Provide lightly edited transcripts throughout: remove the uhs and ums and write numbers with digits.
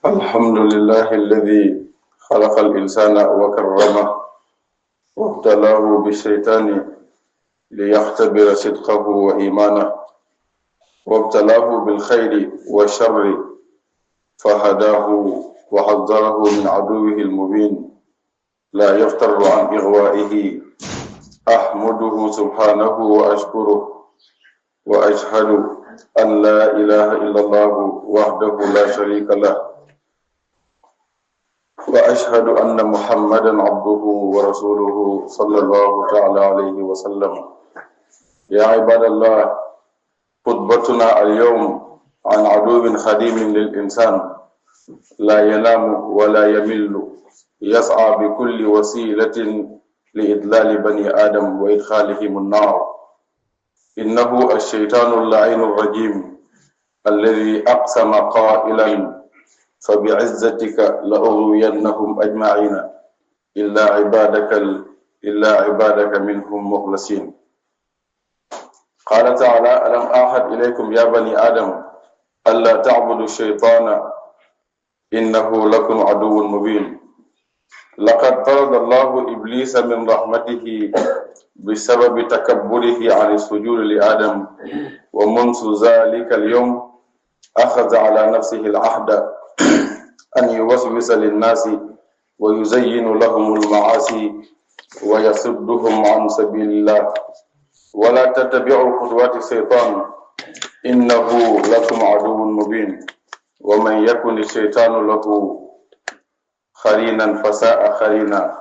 الحمد لله الذي خلق الإنسان وكرمه وابتلاه بالشيطان ليختبر صدقه وإيمانه وابتلاه بالخير والشر فهداه وحذره من عدوه المبين لا يفتر عن إغوائه. أحمده سبحانه وأشكره وأشهد أن لا إله إلا الله وحده لا شريك له وأشهد أن محمدا عبده ورسوله صلى الله تعالى عليه وسلم. يا عباد الله، خطبتنا اليوم عن عدو خديم للإنسان لا ينام ولا يمل يسعى بكل وسيلة لإضلال بني آدم وإدخالهم النار. إنه الشيطان اللعين الرجيم الذي أقسم قائلا فبعزتك لأغوينهم أجمعين إلا عبادك منهم مخلصين. قال تعالى: ألم أعهد إليكم يا بني آدم ألا تعبدوا الشيطان إنه لكم عدو مبين. لقد طرد الله إبليس من رحمته بسبب تكبره عن السجود لآدم، ومنذ ذلك اليوم أخذ على نفسه العهد أن يوسوس للناس ويزين لهم المعاصي ويصدهم عن سبيل الله. ولا تتبعوا خطوات الشيطان إنه لكم عدو مبين. ومن يكن الشيطان له خرينا فساء خرينا.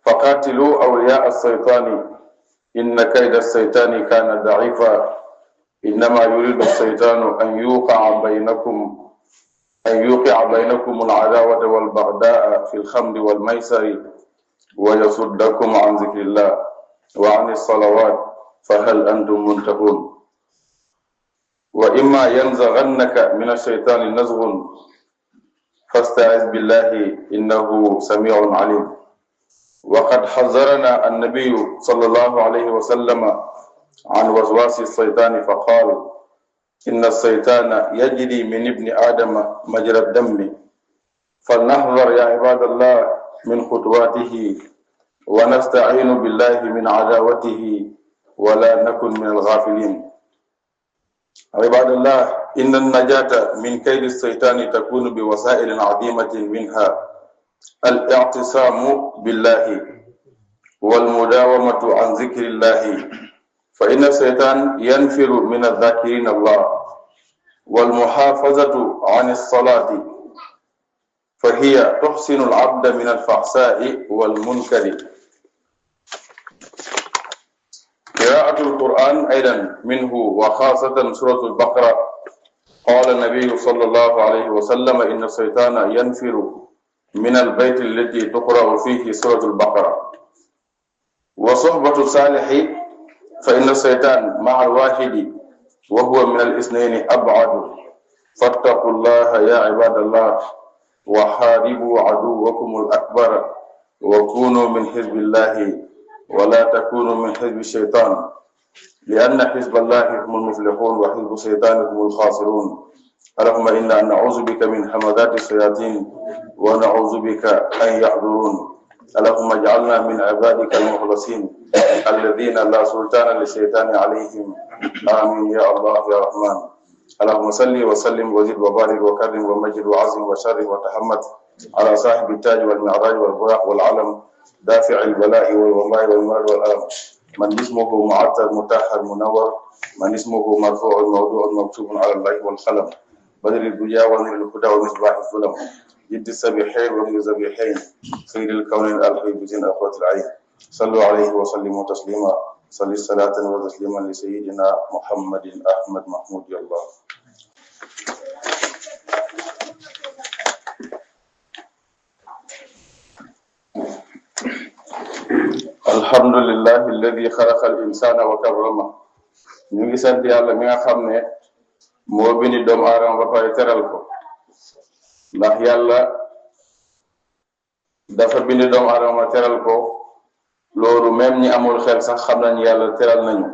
فقاتلوا أولياء الشيطان إن كيد الشيطان كان ضعيفا. إنما يريد الشيطان أن يوقع بينكم العداوة والبغضاء في الخمر والميسر ويصدكم عن ذكر الله وعن الصلوات فهل أنتم منتهون. وإما ينزغنك من الشيطان نزغ فاستعذ بالله إنه سميع عليم. وقد حذرنا النبي صلى الله عليه وسلم عن وسواس الشيطان فقال: إن الشيطان يجري من ابن آدم مجرى الدم فلنحذر يا عباد الله من خطواته ونستعين بالله من عداوته ولا نكن من الغافلين. عباد الله، إن النجاة من كيد الشيطان تكون بوسائل عظيمة، منها الاعتصام بالله والمداومة عن ذكر الله، فإن الشيطان ينفر من الذاكرين الله، والمحافظة عن الصلاة فهي تحسن العبد من الفحشاء والمنكر. قراءة القرآن أيضا منه، وخاصة سورة البقرة. قال النبي صلى الله عليه وسلم: إن الشيطان ينفر من البيت الذي تقرأ فيه سورة البقرة. وصحبة الصالح، فإن الشيطان مع الواحد وهو من الاثنين أبعد. فاتقوا الله يا عباد الله وحاربوا عدوكم الأكبر وكونوا من حزب الله ولا تكونوا من حزب الشيطان، لأن حزب الله هم المفلحون وحزب الشيطان هم الخاسرون. اللهم إنا نعوذ بك من همذات الشياطين ونعوذ بك أن يحضرون. اللهم اجعلنا من عبادك المخلصين الذين لا سلطان للشيطان عليهم. آمين يا الله يا رحمن. اللهم صل وسلم وزد وبارك وكرم ومجد وعظم وشرف وتحمد على صاحب التاج والمعراج والبراق والعلم، دافع البلاء والوباء والمرض والألم، من اسمه معطر مطهر منور، من اسمه مرفوع موضوع مكتوب على الله والقلم، بدر الدجى ونور الهدى ومصباح الظلم، جد السبيحين وابن الذبيحين، سيد الكونين الحي بزين أخوة العين. صلوا عليه وسلموا تسليما. صل الصلاة وتسليما لسيدنا محمد أحمد محمود يا الله. الحمد لله الذي خلق الإنسان وكرمه. ñu ngi sant yàlla mi nga xam ne moo bindi doomu aadama ba pare teral ko, ndax yàlla dafa bindi doomu aadama teral ko. loolu même ñi amul xel sax xam nañ yàlla teral nañu,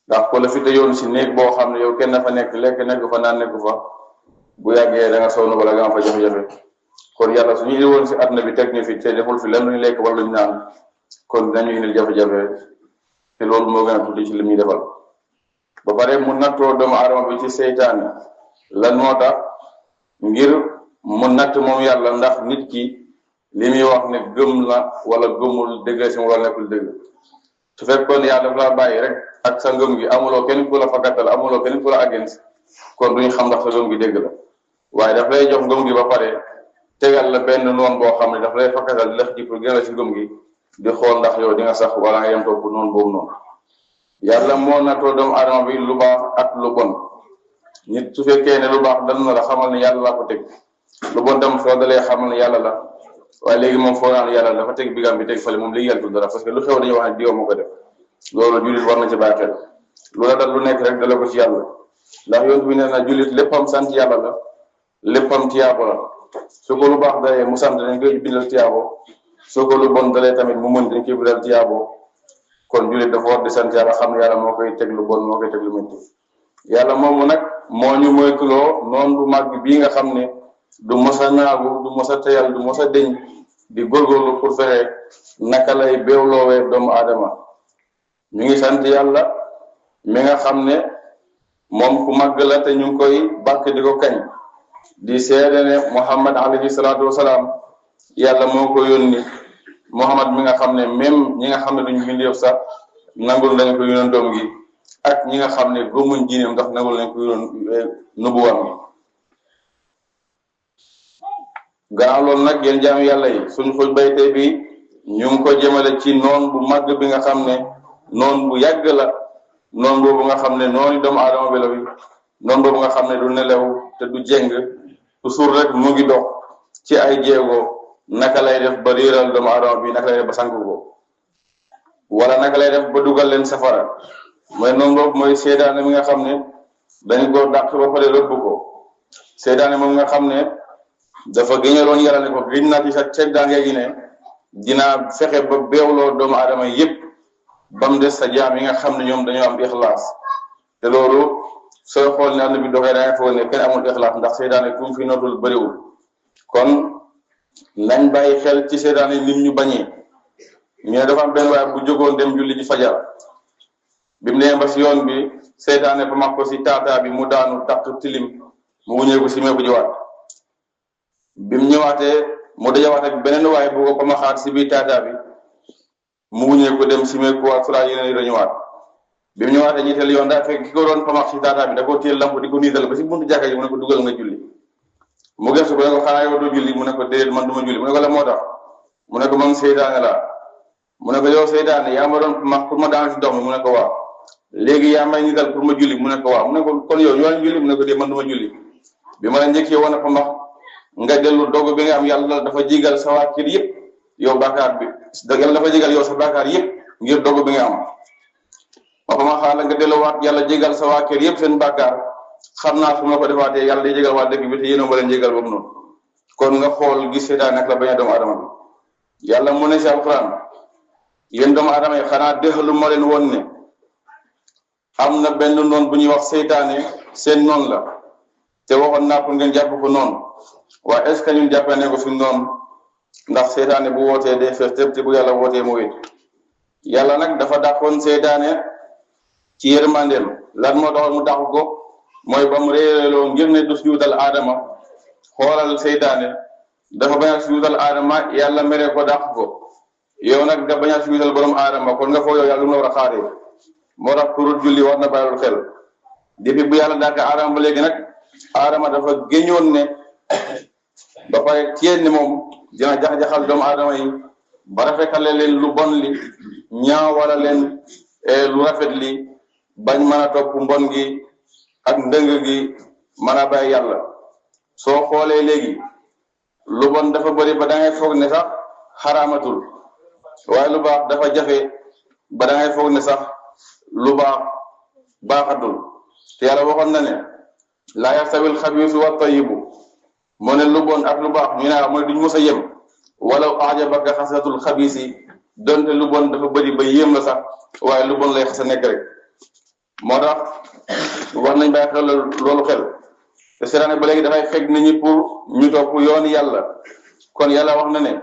ndax ko la fi tëjoon si néeg boo xam ne yow kenn fa nekk lekk nekk fa naan nekk fa, bu yàggee da nga sonn wala nga am fa jafe-jafe kon yàlla suñu indi woon si àdduna bi teg ñu fi te deful fi lenn lu ñu lekk wala lu ñu naan kon dinañu indil jafe-jafe te loolu moo gën a tuuti ci li ñuy defal ba pare mu nattoo doomu aadama bi ci seytaane lan moo tax ngir mu natt moom yàlla ndax nit ki li muy wax ne gëm la wala gëmul dëgg si wala nekkul dëgg su fekkoon yàlla dafa la bàyyi rek ak sa ngëm gi amuloo kenn ku la fakkatal amuloo kenn ku la against kon duñu xam ndax sa ngëm gi dëgg la waaye daf lay jox ngëm gi ba pare tegal la benn noon boo xam ne daf lay fakkatal lex ji pour gën la si ngëm gi di xool ndax yow di nga sax wala nga yem topp noonu boobu noonu yàlla moo nattoo doomu aadama bi lu baax ak lu bon nit su fekkee ne lu baax dal na la xamal ne yàlla laa ko teg lu bon tam soo dalee xamal ne yàlla la waaye léegi moom foo naan yàlla dafa teg bigam bi teg fale moom léegi yàlla dara parce que lu xew dañuy wax ne diwa moo ko def loolu jullit war na ci bàyyi xel lu la dal lu nekk rek dala ko ci yàlla ndax yoon bi nee na jullit léppam sant yàlla la léppam tiyaabo la su ko lu baax dalee mu sant dañ koy bindal tiyaabo su ko lu bon dalee tamit mu mën dañ koy bindal tiyaabo kon jullit dafa war di sant yàlla xam ne yàlla moo koy teg lu bon moo koy teg lu métti yàlla moomu nag moo ñu moytuloo noonu bu màgg bii nga xam ne du mos a naagu du mos a teyal du mos a deñ di góorgóorlu pour fexe naka lay beewloowee doomu aadama ñu ngi sant yàlla mi nga xam ne moom ku màgg la te ñu ngi koy bàkk di ko kañ di seede ne Muhammad alayhi salaatu wasalaam yàlla moo ko yónni Muhammad mi nga xam ne même ñi nga xam ne duñu bindeef sax nangul nañ ko yónnantoom gi ak ñi nga xam ne gëmuñ diineem ndax nangul nañ ko nubuwam gi gannaaw loolu nag yéen jaam yàlla yi suñ xutba tey bi ñu ngi ko jëmale ci noon bu màgg bi nga xam ne noon bu yàgg la noon boobu nga xam ne noonu doomu aadama bi la bi noon boobu nga xam ne du nelew te du jeng toujours rek mu ngi dox ci ay jéego naka lay def ba réeral doomu aadama bi naka lay def ba sànk ko wala naka lay def ba dugal leen safara mooy noonu boobu mooy seytaane mi nga xam ne dañ ko dàq ba pare rëbb ko seytaane moom nga xam ne dafa gëñaloon yàlla ne ko giñ naa ci sa teddaange gi ne dinaa fexe ba beewloo doomu aadama yépp ba mu des sa jaam yi nga xam ne ñoom dañoo am ixlaas te loolu sooy xool ne àll bi doxee da nga foog ne kenn amul ixlaas ndax seytaane kum fi nootul bëriwul kon nañ bàyyi xel ci seytaane lim ñu bañee ñu ne dafa am benn waaye bu jógoon dem julli ci fajar bi mu nee ba si yoon bi seytaane ba mag ko si taataa bi mu daanu taq tilim mu wuñeeku si mee bu jiwaat bi mu ñëwaatee mu dajawaat ak beneen waaye bu ko ba ma xaat si biir taataa bi mu wuñeeku dem si mee kuwaat sura yeneen yi la ñëwaat bi mu ñëwaatee ñetteel yoon daa fekk ki ko doon pamax si taataa bi da koo téel lamp di ko niital ba si buntu jàkka ji mu ne ko dugal nga julli mu gëstu ko ne ko xanaa yow doo julli mu ne ko déedéet man du ma julli mu ne ko la moo tax mu ne ko man seytaane la mu ne ko yow seytaane yaa ma doon pamax pour ma daan si ndox mi mu ne ko waaw léegi yaa may niital pour ma julli mu ne ko waaw mu ne ko kon yow ñoo julli mu ne ko déedéet man du ma julli bi ma la njëkkee woon a pamax nga dellu dogu bi nga am yàlla dafa jigal sa waa kër yëpp yow bàkkaar bi yàlla dafa jigal yow sa bàkkaar yëpp ngir dogu bi nga am ma fa ma xaala nga delluwaat yàlla jégal sa waa kër yëpp seen bàkkaar xam naa su ma ko defaatee yàlla day jégal waa dëkk bi te yéen a leen jégal boobu noonu kon nga xool gis seetaan nag la bañ a doomu adama bi yàlla mu ne si alquran yéen doomu adama yi xanaa dexalu ma leen woon ne am na benn noon bu ñuy wax seytaane seen noon la te waxoon naa pour ngeen jàpp ko noonu waaye est ce que ñun jàppee ne ko suñ noonu ndax seytaane bu wootee day fees tëb te bu yàlla wootee mu wéet yàlla nag dafa dàqoon seytaane ci yërmandeem lan moo taxoon mu dàq ko mooy ba mu réeréloo ngir ne du sujuudal aadama xoolal seytaane dafa bañ a sujuudal aadama yàlla mere ko dàq ko yow nag nga bañ a sujuudal borom aadama kon nga foog yow yàlla lu mu la war a xaaree moo tax pour julli war na bàyyil xel depuis bu yàlla dàq aadama ba léegi nag aadama dafa géñoon ne ba pare tiyeen ne moom dina jax-jaxal doomu aadama yi ba rafetale leen lu bon li ñaawala leen lu rafet li bañ mën a topp mbon gi ak ndëng gi mën a bàyyi yàlla soo xoolee léegi lu bon dafa bëri ba da ngay foog ne sax xaraamatul waaye lu baax dafa jafe ba da ngay foog ne sax lu baax baaxatul te yàlla waxoon na ne laa yastawil xabiisu wa tayibu moo ne lu bon ak lu baax ñu ne mooy duñ mos a yem wala ajabaka xasatul xabiisi donte lu bon dafa bëri ba yéem la sax waaye lu bon lay xasa nekk rek moo tax war nañ bàyyi xel loolu xel te seytaane ba léegi dafay fekk nit ñi pour ñu topp yooni yàlla. kon yàlla wax na ne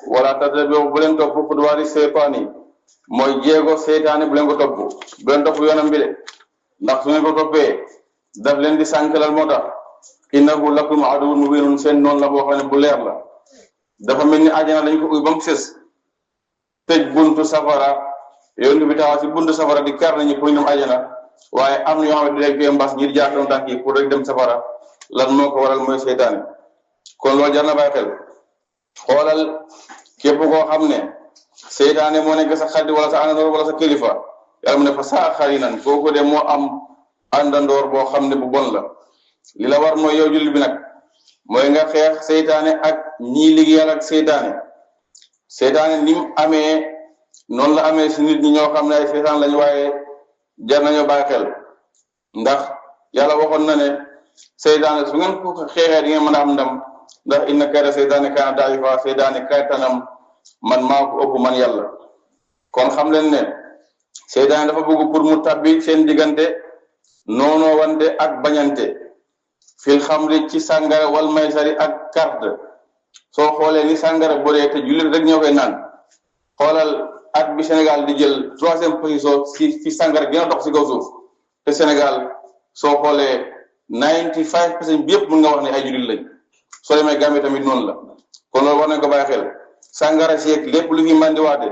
wala tattabi'u bu leen topp xutuwaati seytaan yi mooy jéego seytaane bu leen ko topp bu leen topp yoonam bi de ndax su ngeen ko toppee daf leen di sànkalal moo tax innahu lakum aduwwun mubiinun seen noonu la boo xam ne bu leer la. dafa mel ni àjjana dañ ko uy ba mu sës tëj buntu safara yoon bi taxaw si buntu safara di kar nañu pour ñu dem àjjana waaye am na yoo xam ne di rek mbas ngir jaatoon tànk yi pour rek dem safara lan moo ko waral mooy seytaane. kon loolu jar na bàyyi xel xoolal képp koo xam ne seytaane moo nekk sa xarit wala sa àndandoor wala sa kilifa yàlla mu ne fa saa xarinan kooku de moo am àndandoor boo xam ne bu bon la. li la war mooy yow jullit bi nag mooy nga xeex seytaane ak ñii liggéeyal ak seytaane ni mu amee noonu la amee si nit ñi ñoo xam ne ay seytaan lañu waaye jar nañoo bàyyi xel ndax yàlla waxoon na ne seytaane su ngeen ko xeexee di ngeen mën a am ndam ndax inna kayda seytaane kaana da'ifa seytaane kaytanam man maa ko ëpp man yàlla. kon xam leen ne seytaane dafa bëgg pour mu tabbi seen diggante noonoo wante ak bañante fil xamri ci sàngara wal maysari ak carte. soo xoolee ni sàngara bëree te jullit rek ñoo koy naan xoolal at bi Sénégal di jël 3e position ci sàngara gën a dox ci kaw suuf te Sénégal soo xoolee 95% bi yëpp mën nga wax ne ay jullit lañ. soo demee Gambie tamit noonu la kon loolu war nañ ko bàyyi xel sàngara si ak lépp lu fi mandiwaate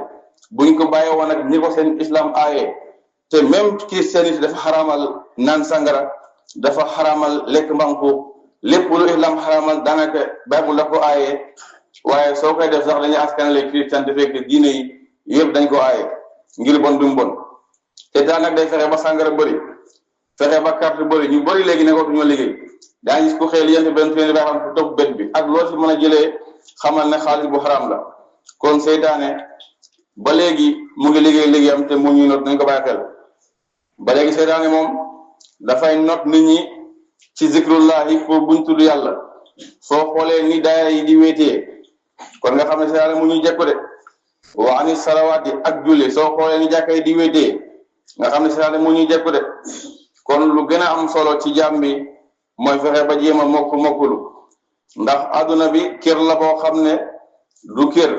buñ ko bàyyi woon ak ñi ko seen islam aaye te même christianité dafa xaraamal naan sàngara dafa xaraamal lekk mbanku lépp lu islam xaraamal daanaka Bible la ko aaye waaye soo koy def sax dañuy askanale christian te fekk diine yi yëpp dañ ko aaye ngir bon bi mu bon te daanaka day fexe ba sàngara bëri fexe ba carte bëri ñu bëri léegi ne ko ñoo liggéey daa gis ku xëy yent benn fii ba xam topp bet bi ak loo si mën a jëlee xamal ne xaalis bu xaraam la. kon seytaane ba léegi mu ngi liggéeyam te mu ñuy not nañ ko bàyyi xel ba léegi seytaane moom dafay not nit ñi ci zikrullahi pour buñ tudd yàlla. soo xoolee ni daayira yi di wéetee kon nga xam ne seytaane mu ñuy jekku de wa ani salawaati ak julli soo xoolee ni jàkka yi di wéetee nga xam ne seytaane mu ñuy jekku de. kon lu gën a am solo ci jaam bi mooy fexe ba jéem a mokkulu ndax àdduna bi kër la boo xam ne du kër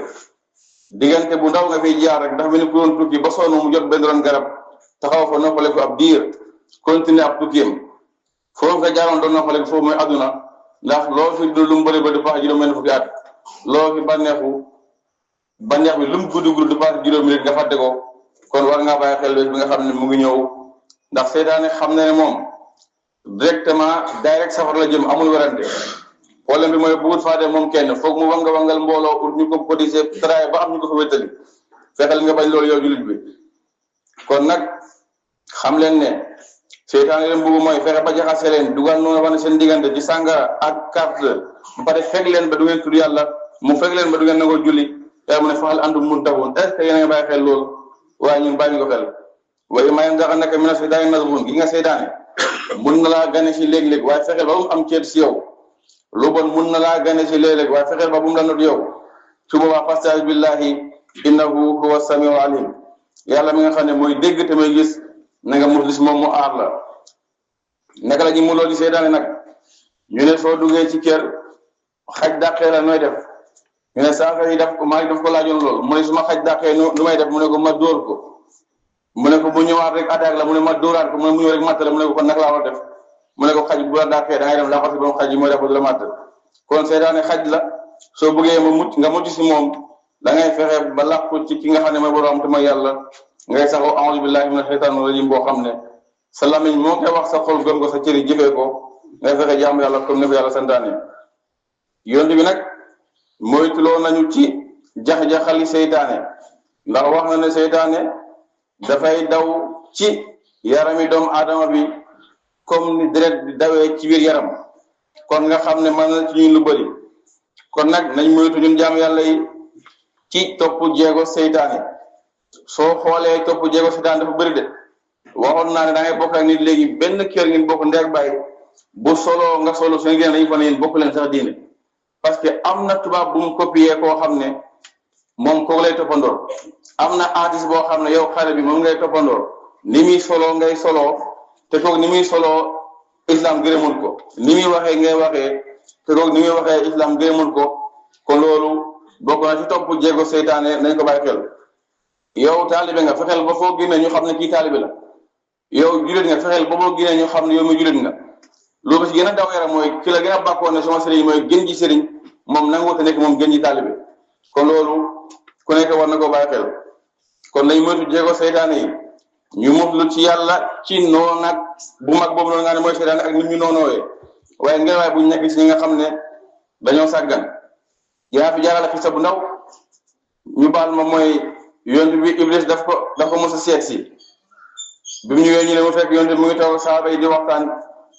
diggante bu ndaw nga fiy jaar rek ndax mel ni ku doon tukki ba sonn mu jot benn ron garab taxaw fa noppale ko ab diir continuer ab tukkiam foofu nga jaaroon doon noppale ko foofu mooy àdduna ndax loo fi du lu mu bëri ba du paase juróom-benn fukki at loo fi bànneex bi lu mu guddi du paase juróomi nit nga fàtte ko. kon war ngaa bàyyi xel bi nga xam ne mu ngi ñëw ndax seytaane xam na ne moom direct safar la jëm amul werante problème bi mooy bugut faa dem moom kenn foog mu wangal mbooloo pour ñu ko cotiser travail ba am ñu ko fa wéttali fexeel nga bañ loolu yow jullit bi. kon nag xam leen ne seytaane leen bëgg mooy fexe ba jaxase leen dugal noonu wax ne seen diggante ci sàngara ak carte ba pare fekk leen ba du ngeen tudd yàlla mu fekk leen ba du ngeen nangoo julli yaa mu ne faxal antum muntahun est-ce que yéen a ngi bàyyi xel loolu waaye ñun bàyyi ñu ko xel. waaye maa ngi naka mina seytaane nazghun gi nga seytaane mun na laa gane si léeg-léeg waaye fexeel ba mu am ceeb si yow lu bon mun na laa gane si léeg-léeg waaye fexeel ba bu mu la not yow su boobaa fasta'iz billahi innahu huwa samiul alim yàlla mi nga xam ne mooy dégg te mooy gis na nga muslis moom mu aar la. naka la ñu muloo di seytaane nag ñu ne soo duggee ci kër xaj dàqee la nooy def ñu ne saafara yi daf ko laajoon lool mu ne su ma xaj dàqee nu may def mu ne ko ma dóor ko. mu ne ko bu ñëwaat rek attaque la mu ne ma dóoraat ko mu ne mu ñëw rek matt la mu ne ko kon naka laa war def mu ne ko xaj bu la dàqee da ngay dem laa ko si ba mu xaj yi mooy def du la matt. kon seytaane xaj la soo bëggee nga mucc si moom da ngay fexe ba làqu ci ki nga xam ne mooy borom te mooy yàlla ngay saxoo a'uuzu billahi mina shaytaani rajiim boo xam ne sa lamiñ moo koy wax sa xol gëm ko sa cëri jëfee ko ngay fexe jaamu yàlla comme ni ko yàlla santaane. yonent bi nag moytuloo nañu ci jax-jaxali seytaane ndax wax na ne seytaane dafay daw ci yarami doomu aadama bi comme ni deret di dawee ci biir yaram kon nga xam ne mën na ci ñun lu bëri. kon nag nañ moytu ñun jaam yàlla yi ci topp jéego seytaane. soo xoolee topp jéego seytaane dafa bëri de waxoon naa ne da ngay bokk ak nit léegi benn kër ngeen bokk ndeeg bàyyi bu solo nga solo seen génn dañu fa ne yéen bokk leen sax diine parce que am na tubaab bu mu copier koo xam ne moom kooku lay toppandoor. am na artiste boo xam ne yow xale bi moom ngay toppandoor ni muy solo ngay solo te kooku ni muy solo islam gërëmul ko ni muy waxee ngay waxee te roog ni muy waxee islam gërëmul ko kon loolu bokk na ci topp jéego seytaane nañ ko bàyyi xel yow taalibe nga fexeel ba foo génnee ñu xam ne kii taalibe la yow julit nga fexeel ba foo génnee ñu xam ne yow mi julit nga loolu ci gën a daw yaram mooy ki la gën a bàkkoon ne sama sëriñ mooy gën ji sëriñ moom nangu te nekk moom gën ji taalibe kon loolu ku nekk war na ko bàyyi xel kon nañ moytu jéego seytaane yi ñu muslu ci yàlla ci noon nag bu mag boobu noonu nga ne mooy seytaane ak nit ñu noonooyee waaye ngeen waaye buñ nekk ci ñi nga xam ne dañoo sàggan yaa fi jaarale fi sa bu ndaw ñu baal ma mooy yonent bi Iblis daf ko mos a seet si bi mu ñëwee ñu ne mu fekk yonent bi mu ngi toog saaba yi di waxtaan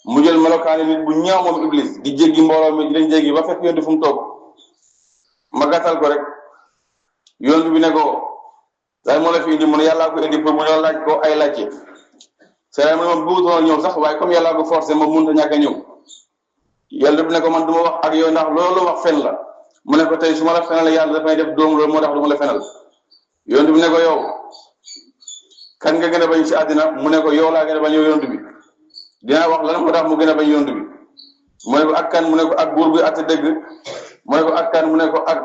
mu jël melokaani nit bu ñaaw moom Iblis di jéggi mbooloo mi di leen jéggi ba fekk yonent fu mu toog ma gàttal ko rek yonent bi ne ko daal moo la fi indi mu ne yàllaa ko indi pour mu ñëw laaj ko ay laajte c'est mu ne ma bëggutoon ñëw sax waaye comme yàllaa ko forcé ma mënut a ñàkk a ñëw yàlla bi ne ko man du ma wax ak yow ndax loolu wax fen la mu ne ko tey su ma la fenal yàlla dafay def doom loolu moo tax du ma la fenal yonent bi ne ko yow kan nga gën a bañ ci àddina mu ne ko yow laa gën a bañ yow yonent bi dinaa wax lan moo tax mu gën a bañ yonent bi mu ne ko ak kan mu ne ko ak buur bi àtte dëgg mu ne ko ak kan mu ne ko ak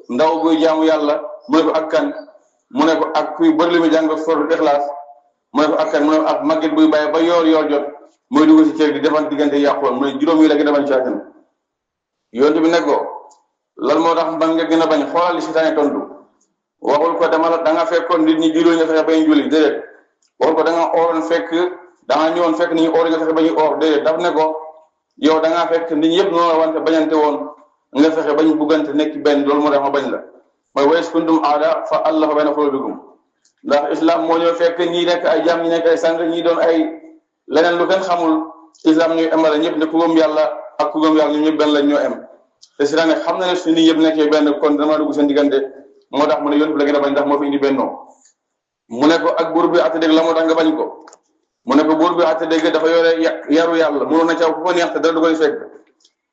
ndaw buy jaamu yàlla mu ne ko ak kan mu ne ko ak kuy bëri li muy jàng suratul Ixlaas mu ne ko ak kan mu ne ko ak màgget buy bàyyi ba yoor jot mooy dugg ci kër gi defan diggante yàquwoon mu ne juróom yi la gën a bañ ci àddina yonent bi ne ko lan moo tax man nga gën a bañ xoolal li seytaane tontu waxul ko da nga fekkoon nit ñi julli nga fexe bañ julli déedéet waxul ko da nga ooroon fekk da nga ñëwoon fekk nit ñi oor nga fexe bañu oor déedéet daf ne ko yow da ngaa fekk nit ñi yëpp noonu la wante bañante woon nga fexe bañ buggante nekk benn loolu moo tax ma bañ la mooy wa iz kuntum a'daa fa allafa bayna quluubikum ndax islam moo ñëw fekk ñii nekk ay jaam ñi nekk ay sang ñii doon ay leneen lu kenn xamul islam ñuy emale ñëpp ne ku gëm yàlla ak ku gëm yàlla ñun ñëpp benn lañ ñoo em te si ne xam na ne su nit yëpp nekkee benn kon dama dugg seen diggante moo tax mu ne yoon bi la gën a bañ ndax moo fi indi bennoo mu ne ko ak buur bi àtte dëgg la moo tax nga bañ ko mu ne ko buur bi àtte dëgg dafa yore yaru yàlla mënoon na caw ku ko neex te dara du koy fekk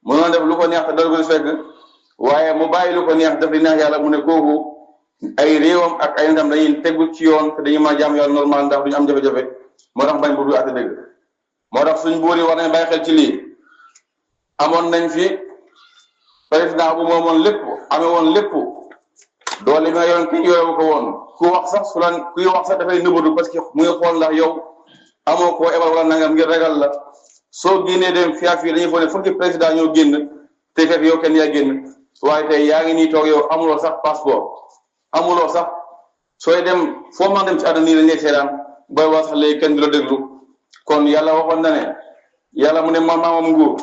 mënoon def lu ko neex te dara du koy fekk waaye mu bàyyi lu ko neex def li neex yàlla mu ne kooku ay réewam ak ay ndam dañuy tegu ci yoon te dañuy mën a jaam yàlla normal ndax duñu am jafe-jafe moo tax bañ buur bi àtte dëgg moo tax suñ buur yi war nañ bàyyi xel ci lii amoon nañ fi président bu moomoon lépp amee woon lépp doole bi nga yoroon kenn yorewu ko woon ku wax sax kuy wax sax dafay nëbbatu parce que muy xool ndax yow amoo koo ebal wala nangam ngir ragal la soo génnee dem fii dañuy foog ne fukki président ñoo génn te fekk yow kenn yaa génn waaye tey yaa ngi nii toog yow amuloo sax passeport amuloo sax sooy dem foo mën dem ci àdduna nii lañ lay seetaan booy wax sax léegi kenn du la déglu kon yàlla waxoon na ne yàlla mu ne maamam nguur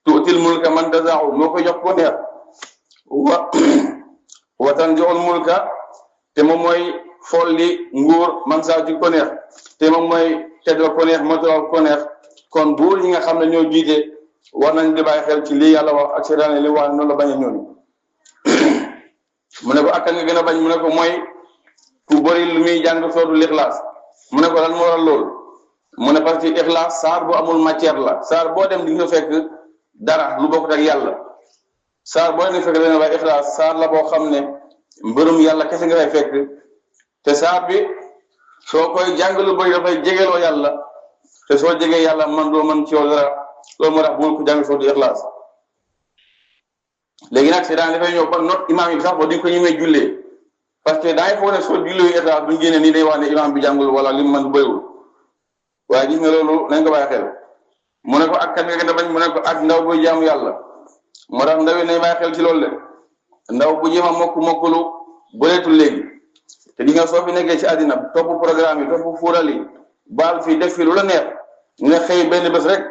tuutil mulka man tasa'u moo ko jox ko neex wa tanzi'ul mulka te moom mooy folli nguur man saa ju ko neex te moom mooy teddoo ko neex mootoo ko neex kon buur ñi nga xam ne ñoo jiite war nañ di bàyyi xel ci lii yàlla wax ak seetaan li wax noonu la bañ a ñooñu mu ne ko ak nga gën a bañ mu ne ko mooy ku bëri lu muy jàng sootu Ixlaas mu ne ko lan moo waral loolu mu ne parce que Ixlaas saar bu amul matière la saar boo dem di nga fekk dara lu bokkut ak yàlla saar boo dem di fekk dana waaye Ixlaas saar la boo xam ne mbërum yàlla kese nga fay fekk te saar bi soo koy jàng lu bëri dafay jegeloo yàlla te soo jegee yàlla man doo man ci yow dara loolu moo tax bul ko jàng sootu Ixlaas léegi nag c'est daan dafay ñëw ba not imaam yi sax boo di ko ñemee jullee parce que dangay foog ne soo jullee Ixlaas duñ génne nii day wax ne imaam bi jàngul wala li mu mën bëriwul waaye gis nga loolu nañ ko bàyyi xel mu ne ko ak kan nga gën a bañ mu ne ko ak ndaw buy jaamu yàlla moo tax ndaw yi nañ bàyyi xel ci loolu le ndaw bu jéem a mokkulu bëreetul léegi te di nga soo fi nekkee ci àddina topp programme yi topp fuural yi baal fii def fii lu la neex nga xëy benn bés rek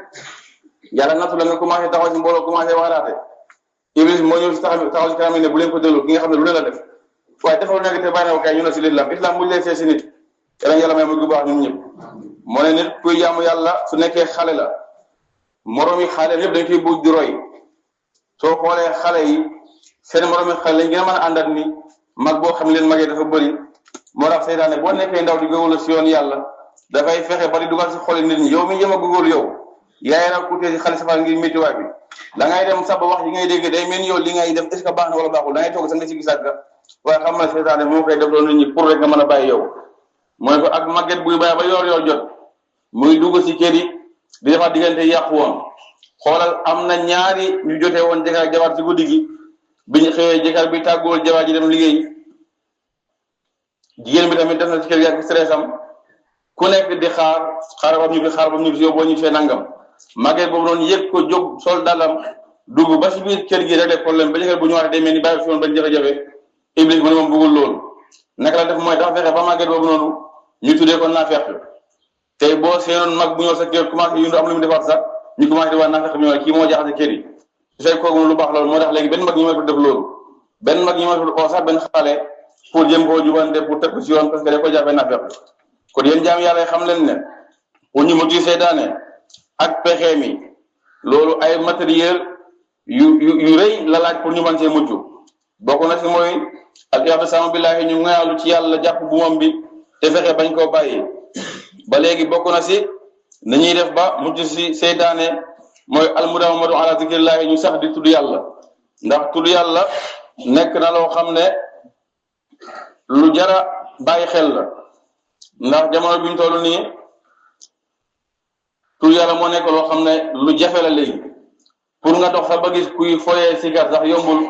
yàlla nattu la nga commencé taxaw ci mbooloo commencé waaraate Iblis moo ñëw si taxaw ci kanam ne bu leen ko déglu ki nga xam ne lu ne la def waaye dafa nekk te bàyyi na ko kay ñu ne si islam bu ñu lay see si nit yàlla yàlla may mu gu baax ñun ñëpp moo ne nit kuy jaamu yàlla su nekkee xale la moroom yi xale yëpp dañ koy bëgg di roy soo xoolee xale yi seen moroom yi xale lañ gën a mën a àndat ni mag boo xam ne leen magee dafa bëri moo tax seytaane boo nekkee ndaw di gëwul si yoon yàlla dafay fexe ba di dugal si xoli nit ñi yow mi jëm a gëwul yow yaay na ku tee si xale safar ngir méttiwaay bi da ngay dem sax ba wax yi ngay dégg day mel ni yow li ngay def est ce que baax na wala baaxul da ngay toog sa nga si gisaat ga waaye xam na seytaane moo koy def loolu nit ñi pour rek nga mën a bàyyi yow mooy ko ak màgget buy bàyyi ba yor jot muy dugg si kër yi di defar diggante yàqu woon xoolal am na ñaari ñu jotee woon jëkkër ak jabar ci guddi gi biñ xëyee jëkkër bi tàggool jabar ji dem liggéey jigéen bi tamit def na ci kër gi ak stressam ku nekk di xaar bam ñu fi yow boo ñu fee nangam màgget boobu noonu yëg ko jóg sol dalam dugg ba si biir kër gi rek problème ba jëkkër bu ñu waxee day mel ni bàyyi fi woon bañ jafe-jafe iblis mu ne moom bëggul loolu naka la def mooy dafa fexe ba màgget boobu noonu ñu tuddee ko naafeq tey boo seenoon mag bu ñëw sa kër commencé yundu am lu mu defar sax ñu commencé di wax naafeq bi kii moo jaxase kër yi su fekk kooku lu baax loolu moo tax léegi benn mag ñu may def loolu benn mag ñu may oo sax benn xale pour jëm koo jubante pour teg ko si yoon parce que da ko jàppee naafeq kon yéen jaam yàlla xam leen ne pour ñu mucc seytaane ak pexe mi loolu ay matériel yu rëy la laaj pour ñu mën see mucc bokk na si mooy al i'tisaamu billaahi ñu ngaalu ci yàlla jàpp bu moom bi te fexe bañ koo bàyyi ba léegi bokk na si nañuy def ba mucc si seytaane mooy almudaawamatu ala zikrillaahi ñu sax di tudd yàlla ndax tudd yàlla nekk na loo xam ne lu jara bàyyi xel la ndax jamono bi ñu toll nii tudd yàlla moo nekk loo xam ne lu jafe la léegi pour nga dox sax ba gis kuy foyee sikar sax yombul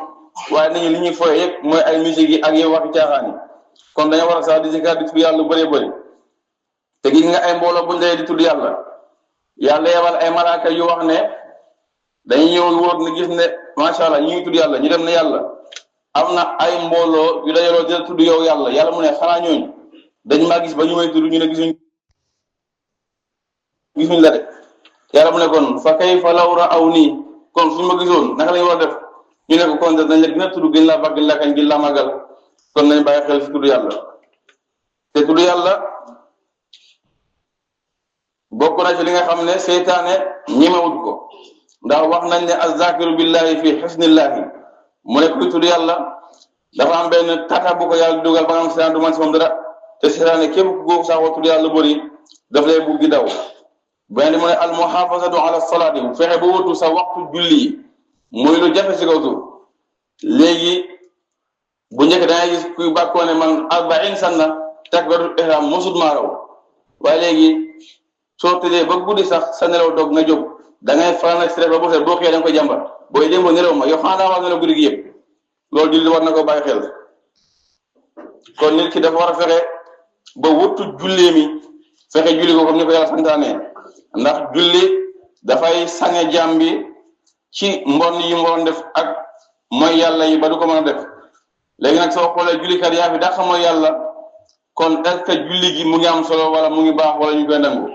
waaye nit ñi li ñuy foyee yëpp mooy ay musique yi ak yow waxi caaxaan yi kon dañoo war a sax di sikar di tudd yàlla lu bëree bëri te gis nga ay mbooloo buñ dee di tudd yàlla yàlla yebal ay malaaka yu wax ne dañuy ñëw wóor ne gis ne macha allah ñu ngi tudd yàlla ñu dem ne yàlla am na ay mbooloo yu dajaloo di tudd yow yàlla mu ne xanaa ñooñu dañ maa gis ba ñu may tudd ñu ne gisuñ la de yàlla mu ne kon fa kayfa law ra'awnii kon suñu ma gisoon naka lañu war a def ñu ne ko kon dañ la gën a tudd gën laa bàgg gën laa kañ gën laa màggal kon nañ bàyyi xel si tudd yàlla te tudd yàlla bokk na ci li nga xam ne seytaane ñemewut ko ndax wax nañ ne azzakiru billahi fi xusnillahi mu ne kuy tudd yàlla dafa am benn tata bu ko yàlla dugal ba nga xam seytaan du man si moom dara te seytaane képp ku góob sax wa tudd yàlla bëri daf lay bugg di daw benn mu ne al muhafazatu ala salaati fexe ba wëtu sa waxtu julli yi muy lu jafe si kaw suuf léegi bu njëkk dangay gis kuy bàkkoo ne man 40 sanna takbiratul ihram mosut maa raw waaye léegi soo tëddee ba guddi sax sa nelaw dog nga jóg da ngay faral stress ba bu set boo xëyee da nga koy jàmbat booy démb nelaw ma yow xanaa daa war nelaw guddi gi yëpp loolu julli war na ko bàyyi xel kon nit ki dafa war a fexe ba wëttu jullee mi fexe julli ko comme ni ko yàlla santaane ndax julli dafay sange jaam bi ci mbon yi mu waroon def ak mooy yàlla yi ba du ko mën a def léegi nag soo xoolee jullikat yaa fi daa xam mooy yàlla kon est-ce que julli gi mu ngi am solo wala mu ngi baax wala ñu koy nangu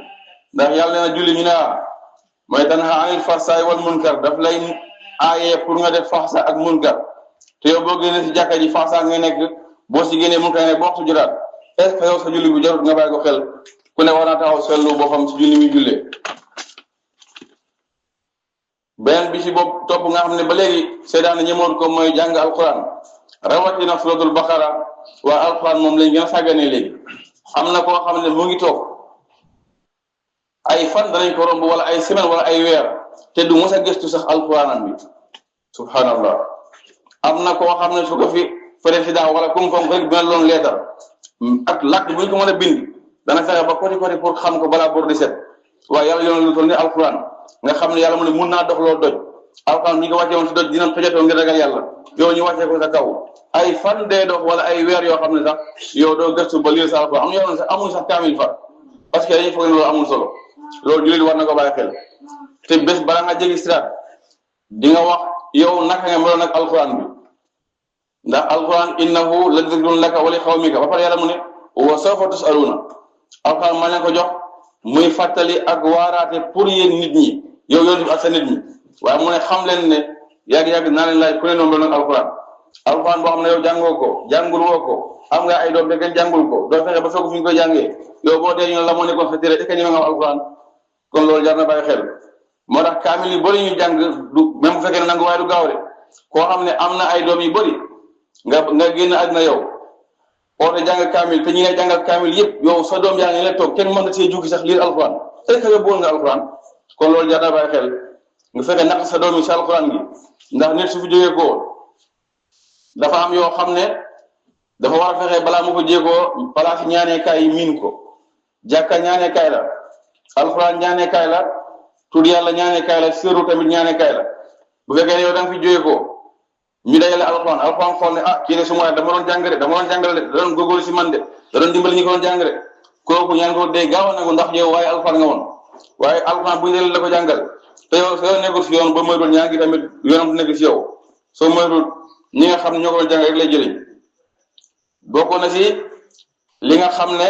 ndax yàlla na julli ñu ne mooy tanha anil fahsaa'i wal munkar daf lay aayee pour nga def fahsa ak munkar te yow boo génnee si jàkka ji fahsa nga nekk boo si génnee munkar nga nekk boo waxtu jotaat est-ce que yow sa julli bu jarut nga bàyyi ko xel ku ne war naa taxaw seetlu boo xam si julli mi jullee beneen bi si bopp topp nga xam ne ba léegi seetaan ñemoon ko mooy jàng alquran rawatina suratul baqara waa alquran moom lañ gën a sàgganee léegi am na koo xam ne mu ngi toog ay fan danañ ko romb wala ay semaine wala ay weer te du mos a gëstu sax alquranam bi subhanallah am na koo xam ne su ko fi président wala kum rek dina loon leetar ak làkk bu ñu ko mën a bind dana fexe ba côté pour xam ko balaa bor di set waaye yàlla yoon lu toll ni alquran nga xam ne yàlla mu ne mun naa dox loolu doj alquran ñi ko wàcce woon si doj dina tojatoo ngir ragal yàlla yow ñu wàccee ko sa kaw ay fan dee dox wala ay weer yoo xam ne sax yow doo gëstu ba lire sa alquran am yoo xam ne sax amul sax kaamil fa parce que dañuy foog ne loolu amul solo loolu jullit war na ko bàyyi xel te bés bala nga jéggi siraat di nga wax yow naka nga meloon ak alquran bi ndax alquran innahu la zikrun laka wa li qawmika ba pare yàlla mu ne wa sawfa tusaluna alquran ma leen ko jox muy fàttali ak waaraate pour yéen nit ñi yow yoon ak sa nit ñi waaye mu ne xam leen ne yàgg-yàgg naa leen laaj ku ne noonu la nag alquran boo xam ne yow jàngoo ko jàngul woo ko am nga ay doom de jàngul ko doo fexe ba fekk fi ñu koy jàngee yow boo dee ñu la moo nekkoon sa téere est-ce que ñu nga am alquran kon loolu jar na bàyyi xel moo tax kaamil yu bëri ñu jàng du même bu fekkee ne nangu waaye du gaaw de koo xam ne am na ay doom yu bëri nga génn àddina yow oote jàng kaamil te ñi ngay jàngal kaamil yëpp yow sa doom yaa ngi la toog kenn mën na see jukki sax lire alquran est-ce que yow bëggoon nga alquran kon loolu jar na bàyyi xel nga fekkee naq sa doom yi si alquran gi ndax nit su fi jógee ko dafa am yoo xam ne dafa war a fexe balaa mu ko jéegoo place ñaaneekaay yi miin ko jàkka ñaaneekaay la alquran ñaaneekaay la tudd yàlla ñaane kaay la sirru tamit ñaane kaay la bu fekkee yow da nga fi jógee ko ñu dajale alxuraan xool ne kii de su ma dama doon jàng de da doon góorgóorlu si man de da doon dimbali ñi ko doon jàng de kooku ñaan ko day gaaw a nangu ndax yow waaye alxuraan nga woon waaye alxuraan bu ñu la ko jàngal te yow soo nekkul si yoon ba moytul ñaa ngi tamit yoonam nekk si yow soo moytul ñi nga xam ne ñoo ko doon jàng rek lay jëriñ bokk na si li nga xam ne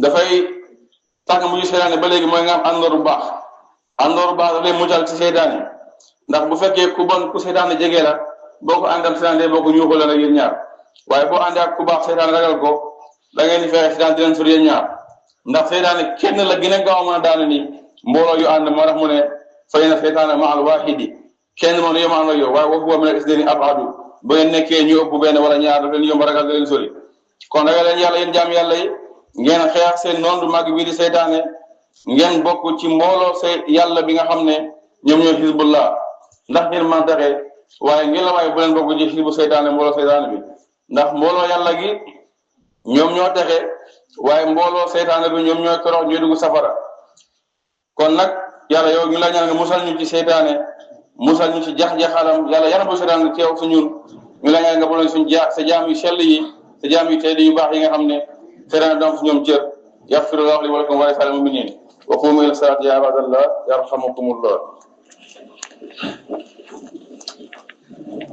dafay tax nga mujj seytaane ba léegi mooy nga am àndoor bu baax daf lay muccal ci seytaane ndax bu fekkee ku bon ku seytaane jege la boo ko àndal seytaane boo ko ñuuxu la rek yéen ñaar waaye boo àndee ak ku baax seytaane ragal ko da ngeen di fexe seytaane di leen sori yéen ñaar ndax seytaane kenn la gën a gaaw a mën a daanu ni mbooloo yu ànd moo tax mu ne fay na seytaane ma al waahidi kenn moom yom ànd ak yow waaye waxu min al isnaini ab'adu bu ngeen nekkee ñu ëpp benn wala ñaar daf leen yomb ragal da leen sori kon ragal leen yàlla yéen jaam yàlla yi ngeen xeex seen noon du màgg bii di seytaane ngeen bokk ci mbooloo yàlla bi nga xam ne ñoom ñooy xisbullah ndax ngeen mën a taxee waaye ngeen la waaye bu leen bokk ci xisbu seytaane mbooloo seytaane bi ndax mbooloo yàlla gi ñoom ñoo texe waaye mbooloo seytaane bi ñoom ñooy torox ñooy dugg safara kon nag yàlla yow ñu la ñaan nga musal ñu ci seytaane musal ñu ci jax-jaxalam yàlla yàlla bu seytaane teew su ñun ñu la ñaan nga boole suñ sa jaam yu sell yi sa jaam yu tedd yu baax yi nga xam ne seytaane doom su ñoom cër yaxfirullahu li wa lakum wa li saa'iril mu'minin wa qumu ila salaati ya ibadallah yarhamukumullah